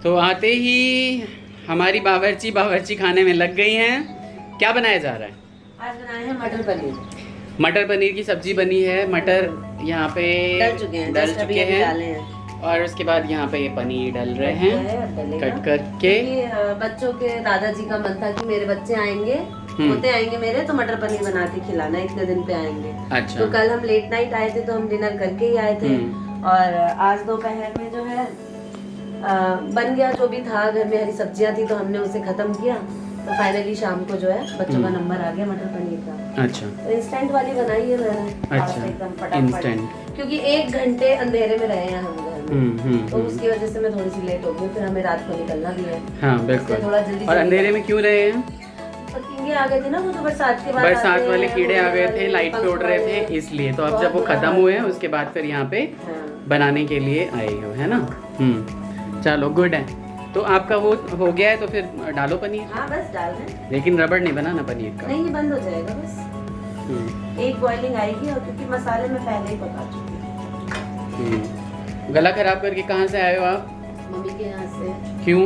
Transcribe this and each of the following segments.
तो आते ही हमारी बावर्ची खाने में लग गई हैं। क्या बनाया जा रहा है? आज बनाए हैं मटर पनीर। मटर पनीर की सब्जी बनी है। मटर यहाँ पे डल चुके हैं और उसके बाद यहाँ पे ये पनीर डल रहे हैं कट करके। बच्चों के दादाजी का मन था कि मेरे बच्चे आएंगे, होते आएंगे मेरे, तो मटर पनीर बना के खिलाना, इतने दिन पे आएंगे। अच्छा। तो कल हम लेट नाइट आए थे तो हम डिनर करके ही आए थे और आज दोपहर में जो है बन गया जो भी था, घर में हरी सब्जियां थी तो हमने उसे खत्म किया। तो फाइनली शाम को जो है बच्चों का नंबर आ गया मटर पनीर का। अच्छा। तो इंस्टेंट वाली बनाई है मैंने। अच्छा, एकदम फटाफट, क्योंकि 1 घंटे अंधेरे में रहे हैं हम घर में, तो उसकी वजह से मैं थोड़ी सी लेट हो गई। फिर हमें रात को निकलना भी है। हाँ बिल्कुल। थोड़ा जल्दी। और अंधेरे में क्यों रहे हैं? कीड़े आ गए थे ना, वो जो बरसात के बाद बरसात वाले कीड़े आ गए थे, लाइट पे उड़ रहे थे, इसलिए। तो अब जब वो खत्म हुए हैं उसके बाद फिर यहाँ पे बनाने के लिए आए हो, है ना? चलो गुड है। तो आपका वो हो गया है तो फिर डालो पनीर। हाँ बस डाल दें। लेकिन रबड़ नहीं बनाना पनीर का। नहीं, ये बंद हो जाएगा बस। एक बॉइलिंग आएगी और क्योंकि मसाले में पहले ही पका चुकी हूँ। गला खराब करके कहाँ से आए हो आप? मम्मी के यहाँ से। क्यों?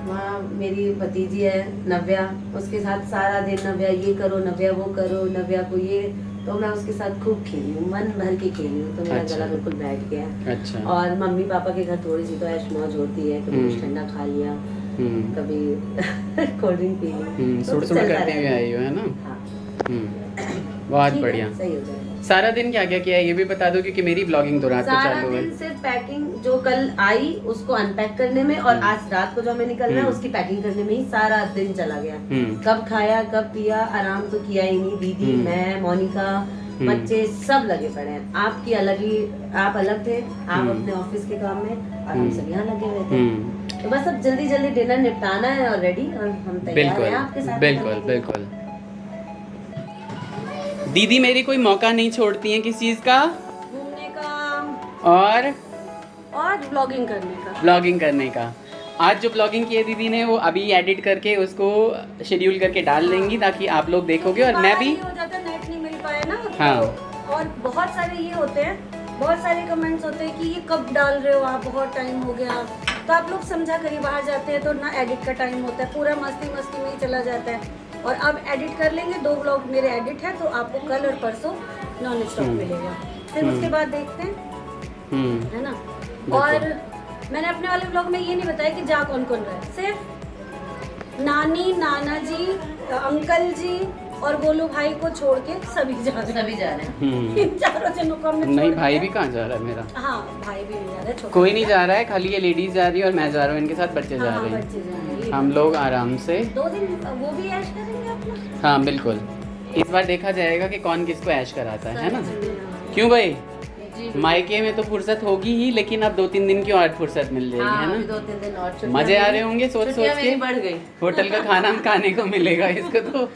वहाँ मेरी भतीजी है नव्या, उसके साथ सारा दिन नव्या ये करो, नव्या वो करो, नव्या को ये, तो मैं उसके साथ खूब खेली हूँ, मन भर के खेली हूँ, तो मेरा गला बिल्कुल बैठ गया। अच्छा। और मम्मी पापा के घर थोड़ी सी तो ऐश मौज होती है, कभी कुछ ठंडा खा लिया, कभी कोल्ड ड्रिंक पी ली, सुड़ करते हुए आई हो, है ना? बहुत बढ़िया। सही हो जाएगा। सारा दिन क्या क्या किया है ये भी बता दो, क्योंकि मेरी ब्लॉगिंग तो रात को चालू है। सिर्फ पैकिंग जो कल आई उसको अनपैक करने में और आज रात को जो हमें निकलना है उसकी पैकिंग करने में ही सारा दिन चला गया। कब खाया कब पिया, आराम तो किया ही नहीं। दीदी, मैं, मोनिका, बच्चे सब लगे पड़े हैं। आपकी अलग ही, आप अलग थे, आप अपने ऑफिस के काम में और हम सब यहाँ लगे हुए थे। तो बस अब जल्दी जल्दी डिनर निपटाना है और रेडी, और हम तैयार हैं आपके साथ। बिल्कुल बिल्कुल। दीदी मेरी कोई मौका नहीं छोड़ती हैं किस चीज का? घूमने का और ब्लॉगिंग करने का। आज जो ब्लॉगिंग की है दीदी ने, वो अभी एडिट करके उसको शेड्यूल करके डाल देंगी ताकि आप लोग देखोगे और मैं भी। हो जाता, नेट नहीं मिल पाया ना। हाँ। और बहुत सारे ये होते हैं, बहुत सारे कमेंट्स होते हैं कि ये कब डाल रहे हो आप, बहुत टाइम हो गया। तो आप लोग समझा करिए, बाहर जाते हैं तो ना एडिट का टाइम होता है, पूरा मस्ती मस्ती में ही चला जाता है। और अब एडिट कर लेंगे, 2 व्लॉग मेरे एडिट है, तो आपको कल और परसों नॉन स्टॉप मिलेगा। फिर उसके बाद देखते हैं, है ना। और मैंने अपने वाले व्लॉग में ये नहीं बताया कि जा कौन कौन रहा है, सिर्फ नानी, नाना जी, अंकल जी और गोलू भाई को छोड़ के सभी जा रहे हैं। इन चारों जनों को हमने नहीं, भाई भी कहाँ जा रहा है मेरा? हाँ, भाई भी नहीं जा रहा है, कोई नहीं जा रहा है, खाली ये लेडीज जा रही है और मैं जा रहा हूँ, इनके साथ बच्चे जा रहे हैं। हम लोग आराम से 2 दिन वो भी ऐश करेंगे अपना। हाँ बिल्कुल। इस बार देखा जाएगा कि कौन किसको ऐश कराता है ना? क्यों भाई? मायके में तो फुर्सत होगी ही, लेकिन अब 2-3 दिन की और फुर्सत मिल जाएगी, है ना? 2-3 दिन और मजे आ रहे होंगे सोच के। बढ़ गई। होटल का खाना हम खाने को मिलेगा इसको तो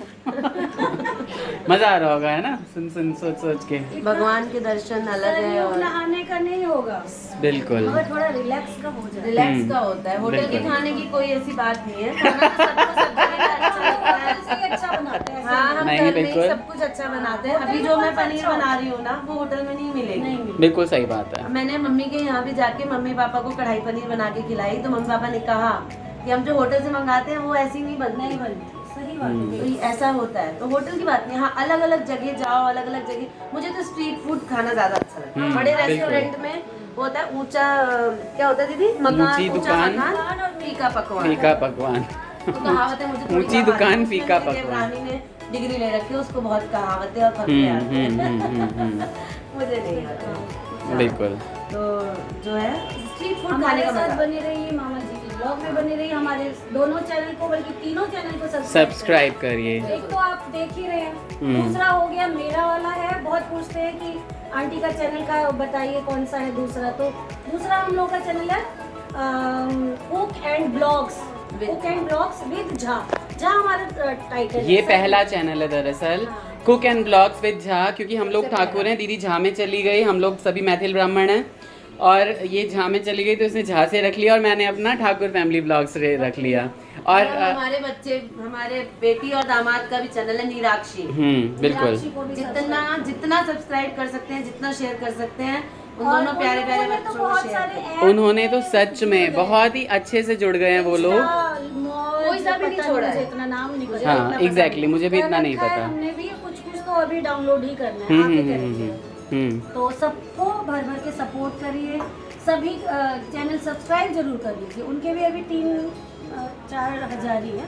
मजा आ रहा होगा, है ना? सुन सोच के। भगवान के दर्शन अलग है और नहाने का नहीं होगा, बिल्कुल, मगर थोड़ा रिलैक्स का हो जाए। रिलैक्स का होता है। होटल के खाने की कोई ऐसी बात नहीं है, खाना तो सबको सब जगह अच्छा बनाते हैं। हाँ, हम नहीं, घर में बिल्कुल। ही सब कुछ अच्छा बनाते हैं। अभी जो मैं पनीर बना रही हूँ ना, वो होटल में नहीं मिलेगी। बिल्कुल सही बात है। मैंने मम्मी के यहाँ भी जाके मम्मी पापा को कढ़ाई पनीर बना के खिलाई, तो मम्मी पापा ने कहा कि हम जो होटल से मंगाते हैं वो ऐसी नहीं बनती। सही बात है। तो ऐसा होता है, तो होटल की बात नहीं। हाँ, अलग अलग जगह जाओ, अलग अलग जगह। मुझे तो स्ट्रीट फूड खाना ज्यादा अच्छा लगता है। बड़े रेस्टोरेंट में होता है ऊंचा, क्या होता है दीदी, मकान, ऊंचा मकान और फीका पकवान। फीका पकवान तो कहावत है, मुझे ऊंची दुकान फीका पकवान। रानी ने डिग्री ले रखी है, उसको बहुत कहावतें और फकरे आते हैं। मुझे नहीं आता। बिल्कुल। तो जो है स्ट्रीट फूड खाने हमारे का साथ मजा। बनी रही, मामा जी की ब्लॉग में बनी रही, हमारे दोनों चैनल को, बल्कि तीनों चैनल को सब्सक्राइब करिए। एक तो आप देख ही रहे हैं, दूसरा हो गया मेरा वाला है। बहुत पूछते हैं कि आंटी का चैनल का बताइए कौन सा है दूसरा। तो दूसरा हम लोग का चैनल है cook and blogs with Jha. हमारा टाइटल है। ये पहला चैनल है दरअसल, cook and blogs with Jha, क्योंकि हम लोग ठाकुर हैं, दीदी झा में चली गई, हम लोग सभी मैथिल ब्राह्मण हैं और ये झा में चली गई तो इसने झा से रख लिया और मैंने अपना ठाकुर फैमिली ब्लॉग्स रख लिया। और हमारे बच्चे, हमारे बेटी और दामाद का भी चैनल है नीराक्षी। बिल्कुल। जितना सब्सक्राइब कर सकते हैं, जितना शेयर कर सकते हैं, उन दोनों प्यारे प्यारे उन्होंने बच्चों तो को बहुत शेयर सारे किया। ऐप उन्होंने तो पे सच में जुड़ गए। बहुत ही अच्छे से जुड़ गए हैं वो लोग। कोई सा भी नहीं छोड़ा है। इतना नाम नहीं पता। हाँ इतना पता एग्जैक्टली, नहीं। मुझे भी कर इतना नहीं रखा है पता। हमने भी कुछ तो अभी डाउनलोड ही करना है, आके करेंगे। तो सबको भर भर के सपोर्ट करिए, सभी चैनल सब्सक्राइब जरूर कर लीजिए। उनके भी अभी 3-4 हजार ही है,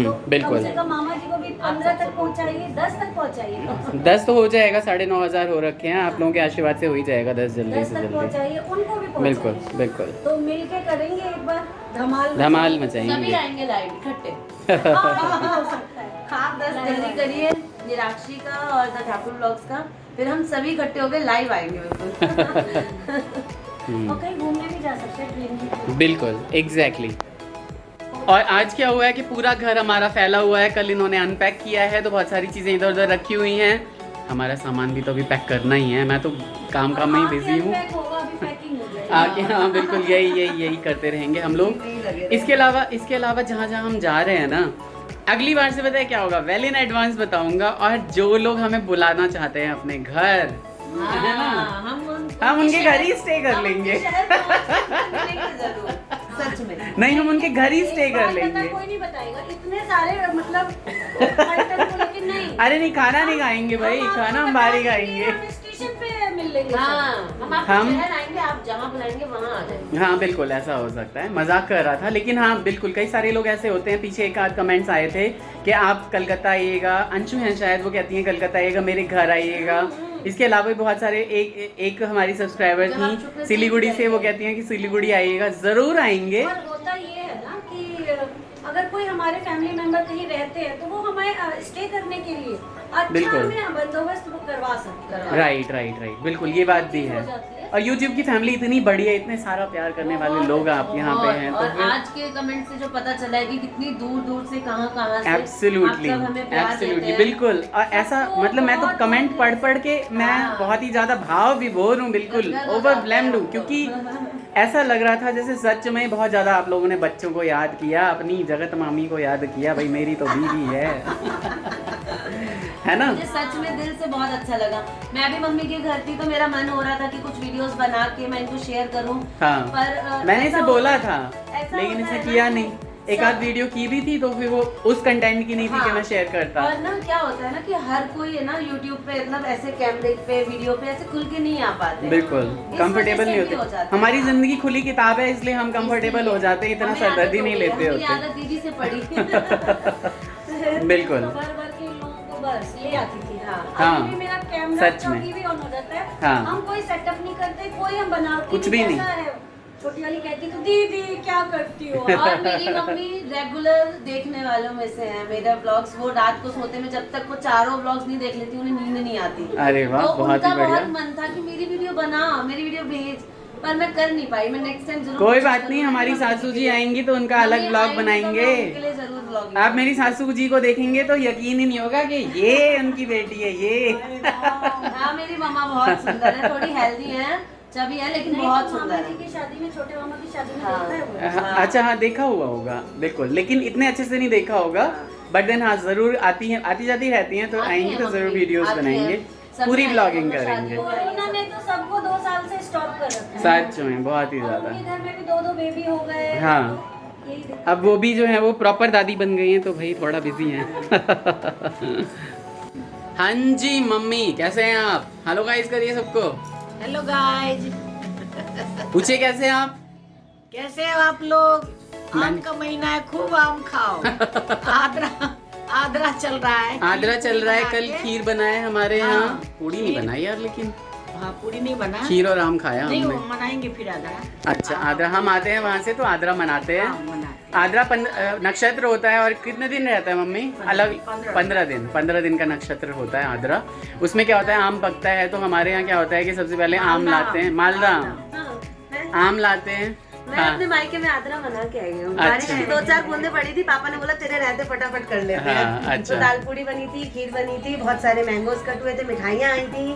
तो बिल्कुल। कम से कम मामा जी को भी 15 तक पहुंचाइए, 10 तक पहुंचाइए, 10 तो हो जाएगा, 9,500 हो रखे हैं, आप लोगों के आशीर्वाद से हो ही जाएगा 10 जल्दी 10 से तक जल्दी। पहुंचाइए, उनको भी बिल्कुल पहुंचाइए। बिल्कुल, तो मिलके करेंगे एक बार धमाल धमाल सभी मचाएंगे। आएंगे लाइव इकट्ठे। हो सकता है। आप 10 जल्दी करिए निराक्षी का और द ठाकुर ब्लॉग्स का, फिर हम सभी इकट्ठे होकर लाइव आएंगे बिल्कुल। और कहीं घूमने भी जा सकते हैं ट्रेन की। बिल्कुल एग्जैक्टली। और आज क्या हुआ है कि पूरा घर हमारा फैला हुआ है, कल इन्होंने अनपैक किया है तो बहुत सारी चीज़ें इधर उधर रखी हुई हैं। हमारा सामान भी तो अभी पैक करना ही है, मैं तो काम में ही बिजी हूँ। आगे हाँ बिल्कुल, यही करते रहेंगे हम लोग। इसके अलावा जहाँ हम जा रहे हैं ना, अगली बार से पता है क्या होगा, वेल इन एडवांस बताऊंगा। और जो लोग हमें बुलाना चाहते हैं अपने घर, है ना, हम उनके घर ही स्टे कर लेंगे। सच में नहीं, हम उनके घर ही स्टे कर लेंगे। कोई नहीं बताएगा, इतने सारे मतलब आइटम को, लेकिन नहीं। अरे नहीं, खाना नहीं खाएंगे भाई, खाना हम बाहर ही खाएंगे। हम स्टेशन पे मिल लेंगे। हम आएंगे, आप जहाँ बुलाएंगे वहाँ आ जाएंगे। हाँ बिल्कुल, ऐसा हो सकता है, मजाक कर रहा था। लेकिन हाँ बिल्कुल, कई सारे लोग ऐसे होते हैं, पीछे एक आध कमेंट्स आए थे कि आप कलकत्ता आइएगा, अंशु हैं शायद, वो कहती हैं कलकत्ता आइएगा, मेरे घर आइएगा। इसके अलावा भी बहुत सारे, एक हमारी सब्सक्राइबर थी सिलीगुड़ी से, वो कहती हैं कि सिलीगुड़ी आइएगा। जरूर आएंगे। और होता ये है ना कि अगर कोई हमारे फैमिली मेंबर कहीं रहते हैं तो वो हमें स्टे करने के लिए अच्छा हमें बंदोबस्त वो करवा सकते हैं। राइट बिल्कुल, ये बात भी है। और YouTube की फैमिली इतनी बड़ी है, इतने सारा प्यार करने वाले लोग आप यहाँ पे हैं। और तो आज के कमेंट से जो पता चला है कि कितनी दूर दूर से कहाँ से एब्सोल्युटली बिल्कुल। और ऐसा मतलब मैं तो कमेंट पढ़ के मैं बहुत ही ज्यादा भाव विभोर हूँ, बिल्कुल ओवरवेल्म्ड हूँ, क्योंकि ऐसा लग रहा था जैसे सच में बहुत ज्यादा आप लोगों ने बच्चों को याद किया, अपनी जगत मामी को याद किया। भाई मेरी तो बीवी है ना। मुझे सच में दिल से बहुत अच्छा लगा। मैं भी मम्मी के घर थी तो मेरा मन हो रहा था कि कुछ वीडियोस बना के मैं इनको शेयर करूं। हाँ, पर मैंने इसे बोला था, लेकिन इसने किया नहीं। एक आध वीडियो की भी थी तो फिर वो उस कंटेंट की नहीं थी कि मैं शेयर करता। और ना क्या होता है ना कि हर कोई है ना YouTube पे मतलब ऐसे कैमरे पे वीडियो पे ऐसे खुल के नहीं आ पाते, बिल्कुल कंफर्टेबल नहीं होते। हमारी जिंदगी खुली किताब है, इसलिए हम कंफर्टेबल हो जाते हैं, इतना सरदर्दी नहीं लेते होते। आदत दीदी से पड़ी। बिल्कुल बस ले आती थी। हाँ, अभी भी मेरा कैमरा सच में भी ऑन हो जाता है। हाँ, हम कोई सेटअप नहीं करते, कोई हम बनाते कुछ भी नहीं। छोटी वाली कहती तो दीदी क्या करती हो। और मेरी मम्मी रेगुलर देखने वालों में से है मेरा ब्लॉग्स। वो रात को सोते में जब तक वो चारों ब्लॉग्स नहीं देख लेती उन्हें नींद नहीं आती। अरे वाह, तो बहुत ही बढ़िया। बहुत मन था कि मेरी वीडियो बना, मेरी वीडियो भेज, पर मैं कर नहीं पाई। मैं नेक्स्ट टाइम जरूर। कोई बात नहीं, हमारी सासू जी आएंगी तो उनका अलग ब्लॉग बनाएंगे। आप मेरी सासू जी को देखेंगे तो यकीन ही नहीं होगा कि ये उनकी बेटी है। ये हाँ, मेरी मामा बहुत सुंदर है, थोड़ी हेल्दी है, चबी है, लेकिन बहुत सुंदर है। की शादी में, छोटे मामा की शादी में देखा है वो। अच्छा हाँ, देखा हुआ होगा बिल्कुल, लेकिन इतने अच्छे से नहीं देखा होगा। बट देन हाँ, जरूर आती जाती रहती हैं, तो आएंगी तो जरूर वीडियोस बनाएंगे, पूरी ब्लॉगिंग करेंगे। उन्होंने तो सबको 2 साल से स्टॉप कर रखा है। सच में बहुत ही ज्यादा। उनके घर में भी 2 बेबी हो गए। हाँ, अब वो भी जो है वो प्रॉपर दादी बन गई हैं, तो भाई थोड़ा बिजी हैं। हाँ जी मम्मी, कैसे हैं आप? हेलो गाइस करिए सबको। हेलो गाइस, पूछे कैसे हैं आप? कैसे हो आप लोग? आम का महीना है, खूब आम खाओ। आदरा चल रहा है। आदरा चल रहा है। कल खीर बनाए हमारे यहाँ। पूड़ी नहीं बनाई यार, लेकिन हाँ, पूरी नहीं बना, खीर और आम खाया नहीं, हमने। वो मनाएंगे फिर आदरा। अच्छा, आदरा हम आते हैं वहाँ से तो आदरा मनाते हैं। हाँ, मनाते। आदरा नक्षत्र होता है। और कितने दिन रहता है मम्मी? अलग 15 दिन का नक्षत्र होता है आदरा। उसमें क्या होता है, आम पकता है, तो हमारे यहाँ क्या होता है कि सबसे पहले आम लाते हैं, मालदा आम लाते हैं। मैं अपने मायके में आदरा मना के आई हूँ। बारिश की 2-4 बूंदे पड़ी थी, पापा ने बोला तेरे रहते फटाफट कर लेते हैं। अच्छा। तो दाल पूड़ी बनी थी, खीर बनी थी, बहुत सारे मैंगोज कट हुए थे, मिठाइयाँ आई थी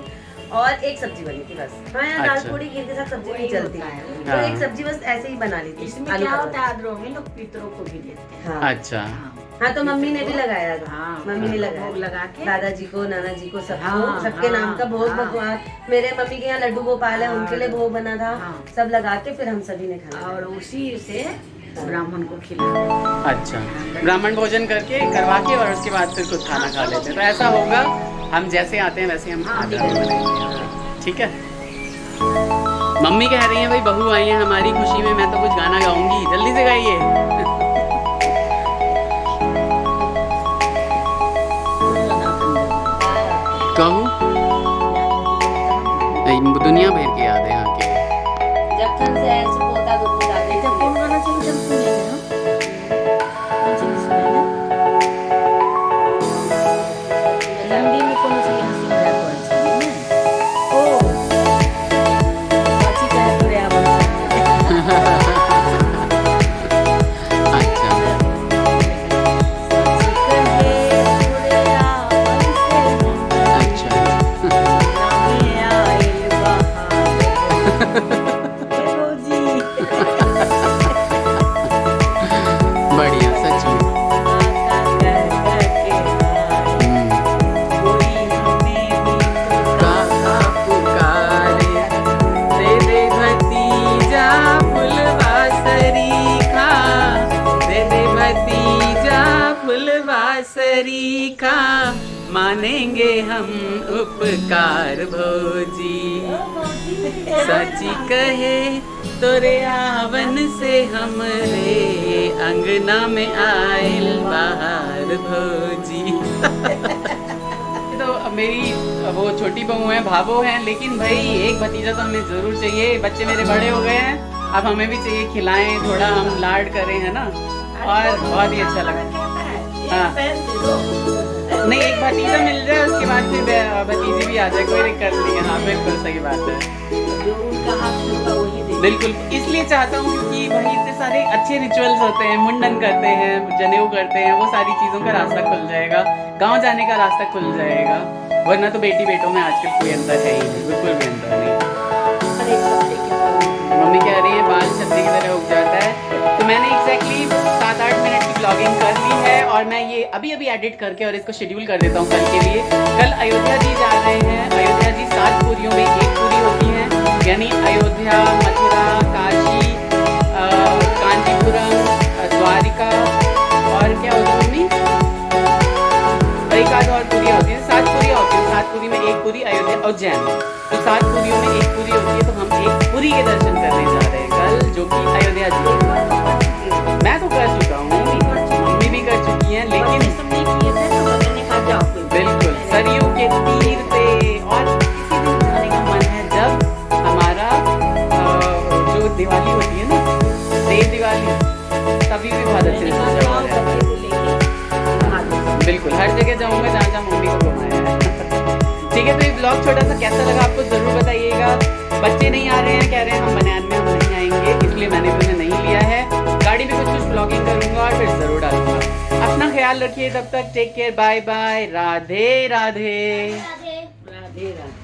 और एक सब्जी बनी थी बस। हाँ, यहाँ दाल पूड़ी खीर के साथ सब्जी नहीं चलती, तो एक सब्जी बस ऐसे ही बना ली थी। इसमें क्या होता है, आदरों में लोग पितरों को भी देते हैं। अच्छा, हाँ तो मम्मी ने भी लगाया था। हाँ, मम्मी ने लगाया भोग लगा के। दादाजी को, नाना जी को, सबको, हाँ, सबके हाँ, नाम का भोग हाँ। भगवान। मेरे मम्मी के यहाँ लड्डू गोपाल है, उनके लिए भोग बना था। हाँ। सब लगा के फिर हम सभी ने खाना। और उसी से ब्राह्मण को खिलाया। अच्छा, ब्राह्मण भोजन करके करवा के और उसके बाद फिर खुद खाना खा लेते हैं। तो ऐसा होगा, हम जैसे आते हैं वैसे हम आते हैं, ठीक है। मम्मी कह रही हैं भाई बहू आई है हमारी खुशी में, मैं तो कुछ गाना गाऊंगी, जल्दी से गाइए। कहूँ दुनिया भर की याद है यहाँ के। जब तक से ऐसे पोता को दादी जब कौन गाना चाहिए जब सुनेंगे ना, कौन सी सुनेंगे? हिंदी में कौन सी यहाँ सुन रहा है कौन सी ना? ओ अच्छी तरह पूरे बढ़िया सच में। काका पुकारे दे दे भतीजा फुलवा सरीखा, दे दे भतीजा फुलवा सरीखा, मानेंगे हम उपकार भोजी, सची कहे तोरे आवन से हमरे अंगना में आयल बाहर भोजी। तो मेरी वो छोटी बहू है, भाभो हैं, लेकिन भाई एक भतीजा तो हमें जरूर चाहिए। बच्चे मेरे बड़े हो गए हैं, अब हमें भी चाहिए, खिलाएं थोड़ा, हम लाड करें, है ना। और बहुत ही अच्छा लगता है। हाँ नहीं, एक भतीजा मिल जाए उसके बाद फिर भतीजी भी आ जाए, कोई दिक्कत नहीं है। हाँ बिल्कुल सही बात है, बिल्कुल। इसलिए चाहता हूँ क्योंकि भाई इतने सारे अच्छे रिचुअल्स होते हैं, मुंडन करते हैं, जनेऊ करते हैं, वो सारी चीज़ों का रास्ता खुल जाएगा, गांव जाने का रास्ता खुल जाएगा। वरना तो बेटी बेटों में आजकल कोई अंतर है ही नहीं, बिल्कुल भी अंतर नहीं। मम्मी कह रही है बाल छतरी की तरह उग जाता है। तो मैंने एग्जैक्टली 7-8 मिनट की ब्लॉगिंग कर ली है और मैं ये अभी एडिट करके और इसको शेड्यूल कर देता हूँ कल के लिए। कल अयोध्या जी जा रहे हैं। अयोध्या जी 7 पुरियों में एक पुरी होती है, यानी अयोध्या, मथुरा, काशी, कांचीपुरम, द्वारिका और क्या होती है मम्मी, एक आध और पुरियाँ होती है। 7 पुरियाँ होती है, 7 पुरी में एक पुरी अयोध्या उज्जैन। तो 7 पुरियों में एक पुरी होती है, तो हम एक पुरी के दर्शन करने जा रहे हैं कल, जो कि अयोध्या जी। मैं तो कर चुका हूँ, मम्मी भी कर चुकी हैं, लेकिन बिल्कुल सरयू के तीर पे। और किसी दिन जाने का मन है जब हमारा जो दिवाली होती है ना, देव दिवाली, तभी भी बहुत अच्छे से सजा हुआ है। बिल्कुल हर जगह जाऊंगा जहाँ जहाँ मम्मी को घुमाया है। ठीक है, तो ये ब्लॉग छोटा सा कैसा लगा आपको जरूर बताइएगा। बच्चे नहीं आ रहे हैं, कह रहे हैं हम बनियान में हम नहीं आएंगे, इसलिए मैंने भी उन्हें नहीं लिया है। गाड़ी में कुछ ब्लॉगिंग करूंगा और फिर जरूर डालूंगा। अपना ख्याल रखिए, तब तक take care, bye bye, Radhe Radhe. Radhe Radhe.